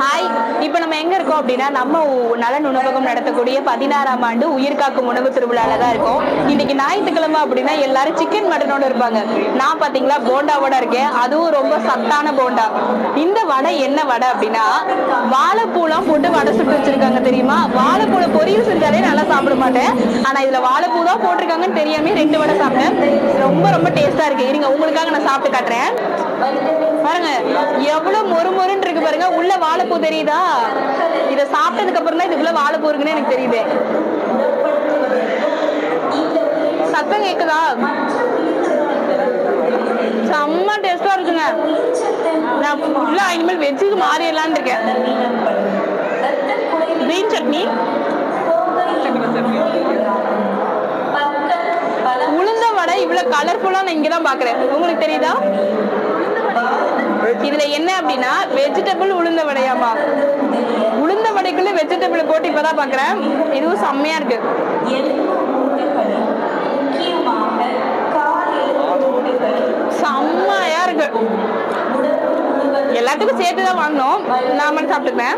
Hi. இப்போ நம்ம எங்க இருக்கோம் அப்படின்னா நம்ம நலன் உணவகம் நடத்தக்கூடிய 16ஆம் ஆண்டு உயிர்காக்கும் உணவு திருவிழால தான் இருக்கோம். இன்னைக்கு ஞாயிற்றுக்கிழமை அப்படின்னா எல்லாரும் சிக்கன் மட்டனோட இருப்பாங்க. நான் பாத்தீங்களா போண்டாவோட இருக்கேன். அதுவும் ரொம்ப சத்தான போண்டா. இந்த வடை என்ன வடை அப்படின்னா வாழைப்பூலாம் போட்டு வடை சுட்டு வச்சிருக்காங்க தெரியுமா? வாழைப்பூல பொரியல் செஞ்சாலே நல்லா சாப்பிட மாட்டேன். ஆனா இதுல வாழைப்பூ தான் போட்டிருக்காங்கன்னு தெரியாம 2 வடை சாப்பிட்டேன். ரொம்ப ரொம்ப டேஸ்டா இருக்கு. இருங்க உங்களுக்காக நான் சாப்பிட்டு காட்டுறேன். பாருங்க எவ்வளவு மொறுமொறுன்னு இருக்கு பாருங்க. உள்ள வாழைப்பூ தெரியுதா? இத சாப்பிட்டதுக்கு அப்புறம் தான் இதுக்குள்ள வாழைப்பூ இருக்குன்னு எனக்கு தெரியுது. சத்தம் கேக்குதா? செம்ம டேஸ்டா இருக்குங்க. நான் ஃபுல்லா இனிமேல் வெஜ்ஜுக்கு மாறிடலான்னு இருக்கேன். கிரீன் சட்னி, உளுந்த வடை இவ்வளவு கலர்ஃபுல்லா நான் இங்கதான் பாக்குறேன். உங்களுக்கு தெரியுதா? இதுல என்ன அப்படின்னா வெஜிடபிள் உளுந்த வடையாமா. உளுந்த வடைக்குள்ள வெஜிடபிள் போட்டு இப்பதான் பாக்குறேன். இதுவும் செம்மையா இருக்கு. செம்மையா இருக்கு. எல்லாத்துக்கும் சேர்த்துதான் வாங்கணும். நான் மட்டும் சாப்பிட்டுப்பேன்.